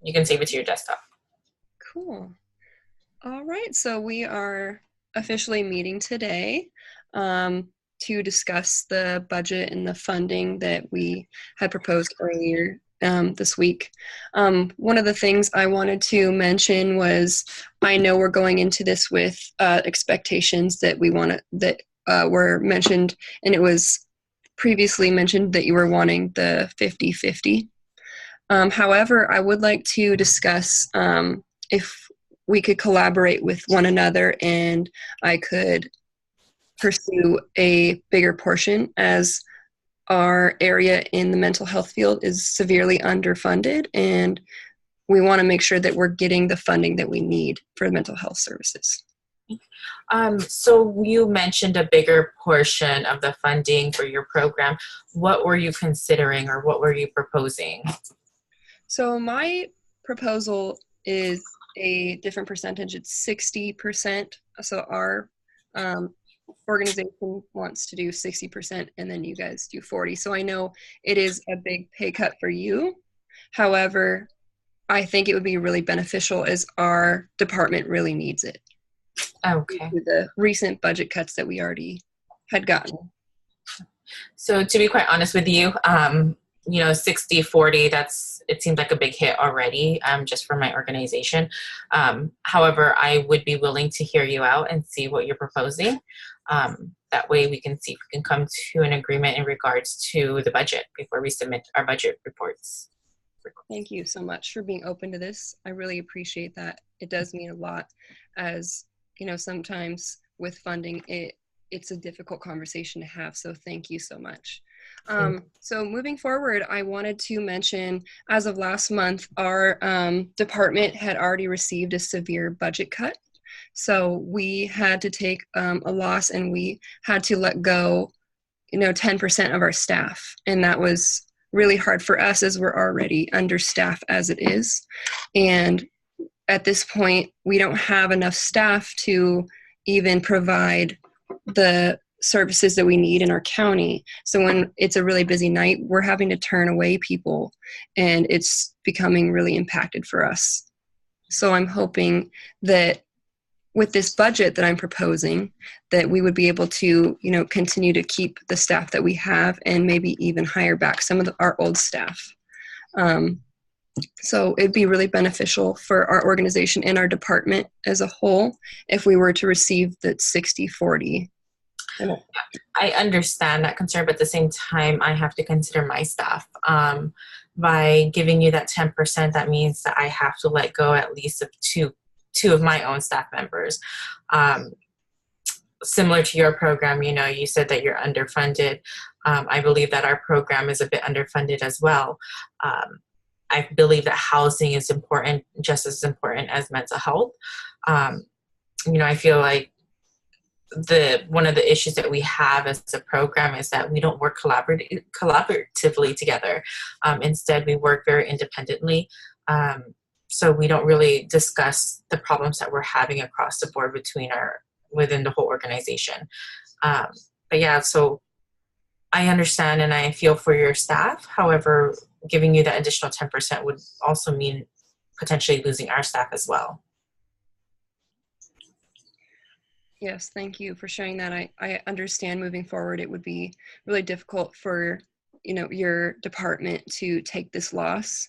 You can save it to your desktop. Cool. All right, so we are officially meeting today to discuss the budget and the funding that we had proposed earlier this week. One of the things I wanted to mention was I know we're going into this with expectations that were mentioned, and it was previously mentioned that you were wanting the 50-50. However, I would like to discuss if we could collaborate with one another and I could pursue a bigger portion, as our area in the mental health field is severely underfunded, and we want to make sure that we're getting the funding that we need for mental health services. So you mentioned a bigger portion of the funding for your program. What were you considering, or what were you proposing? So my proposal is a different percentage. It's 60%. So our organization wants to do 60%, and then you guys do 40. So I know it is a big pay cut for you. However, I think it would be really beneficial, as our department really needs it. Okay. With the recent budget cuts that we already had gotten. So to be quite honest with you, 60-40, it seems like a big hit already, just for my organization. However, I would be willing to hear you out and see what you're proposing. That way we can see if we can come to an agreement in regards to the budget before we submit our budget reports. Thank you so much for being open to this. I really appreciate that. It does mean a lot, as sometimes with funding, it's a difficult conversation to have. So thank you so much. So moving forward, I wanted to mention, as of last month, our department had already received a severe budget cut. So we had to take a loss, and we had to let go, 10% of our staff. And that was really hard for us, as we're already understaffed as it is. And at this point, we don't have enough staff to even provide the services that we need in our county. So when it's a really busy night, we're having to turn away people, and it's becoming really impacted for us. So I'm hoping that with this budget that I'm proposing, that we would be able to, continue to keep the staff that we have, and maybe even hire back some of our old staff. So it'd be really beneficial for our organization and our department as a whole if we were to receive that 60-40. I understand that concern, but at the same time, I have to consider my staff. By giving you that 10%, that means that I have to let go at least of two of my own staff members. Similar to your program, you said that you're underfunded. I believe that our program is a bit underfunded as well. I believe that housing is important, just as important as mental health. I feel like one of the issues that we have as a program is that we don't work collaboratively together. Instead, we work very independently. So we don't really discuss the problems that we're having across the board within the whole organization. But yeah, so I understand and I feel for your staff. However, giving you that additional 10% would also mean potentially losing our staff as well. Yes, thank you for sharing that. I understand moving forward it would be really difficult for your department to take this loss,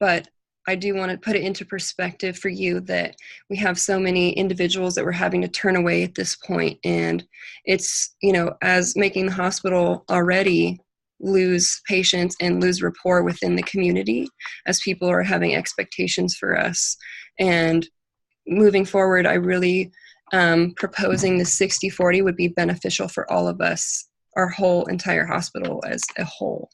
but I do want to put it into perspective for you that we have so many individuals that we're having to turn away at this point, and it's as making the hospital already lose patients and lose rapport within the community, as people are having expectations for us. And moving forward, I really proposing the 60-40 would be beneficial for all of us, our whole entire hospital as a whole,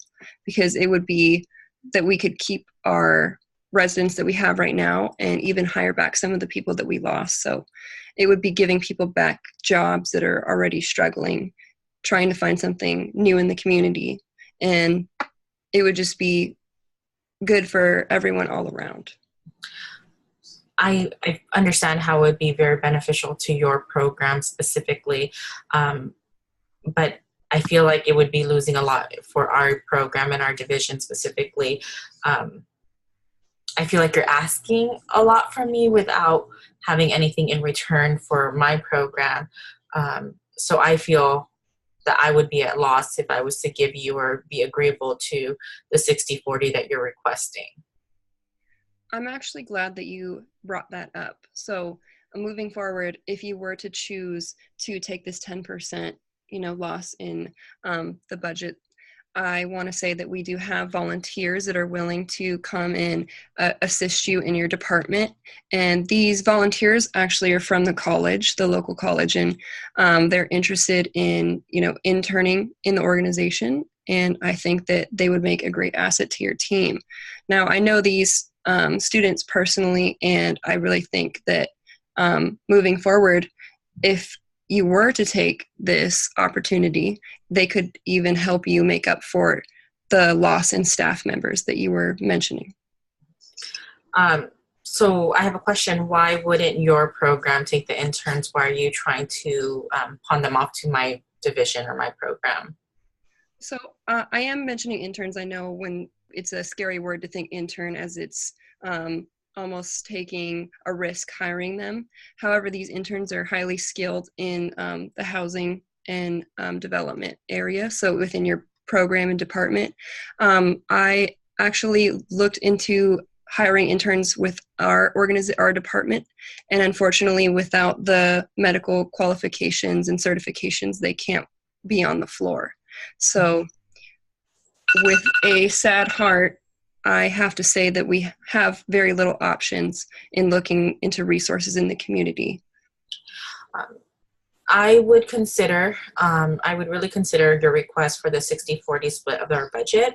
because it would be that we could keep our residents that we have right now and even hire back some of the people that we lost. So it would be giving people back jobs that are already struggling, trying to find something new in the community. And it would just be good for everyone all around. I understand how it would be very beneficial to your program specifically, but I feel like it would be losing a lot for our program and our division specifically. I feel like you're asking a lot from me without having anything in return for my program. So I feel that I would be at loss if I was to give you or be agreeable to the 60/40 that you're requesting. I'm actually glad that you brought that up. So moving forward, if you were to choose to take this 10%, loss in the budget, I want to say that we do have volunteers that are willing to come and assist you in your department. And these volunteers actually are from the college, the local college, and they're interested in, interning in the organization. And I think that they would make a great asset to your team. Now, I know these students personally, and I really think that moving forward, if you were to take this opportunity, they could even help you make up for the loss in staff members that you were mentioning. So I have a question. Why wouldn't your program take the interns? Why are you trying to pawn them off to my division or my program? So I am mentioning interns. I know when it's a scary word to think intern, as it's almost taking a risk hiring them. However, these interns are highly skilled in the housing and development area. So within your program and department, I actually looked into hiring interns with our department, and unfortunately, without the medical qualifications and certifications, they can't be on the floor. So, with a sad heart, I have to say that we have very little options in looking into resources in the community. I would consider, I would really consider your request for the 60/40 split of our budget.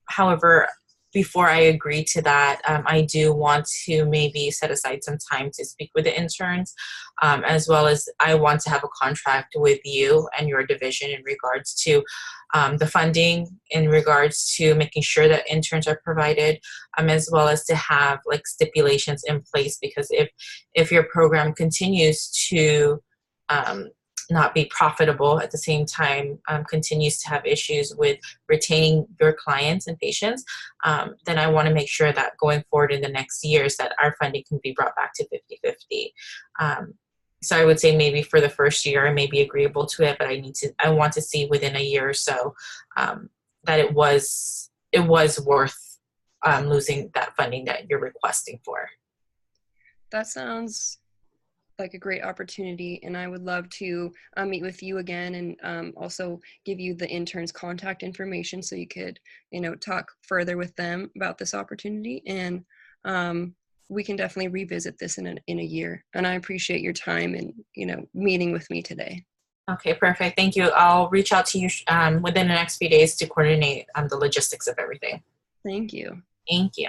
However, before I agree to that, I do want to maybe set aside some time to speak with the interns, as well as I want to have a contract with you and your division in regards to the funding, in regards to making sure that interns are provided, as well as to have like stipulations in place, because if your program continues to not be profitable, at the same time continues to have issues with retaining your clients and patients, then I want to make sure that going forward in the next years that our funding can be brought back to 50/50. So I would say maybe for the first year I may be agreeable to it, but I want to see within a year or so that it was worth losing that funding that you're requesting for. That sounds like a great opportunity, and I would love to meet with you again, and also give you the interns' contact information so you could, talk further with them about this opportunity, and we can definitely revisit this in a year. And I appreciate your time and meeting with me today. Okay, perfect. Thank you. I'll reach out to you within the next few days to coordinate the logistics of everything. Thank you. Thank you.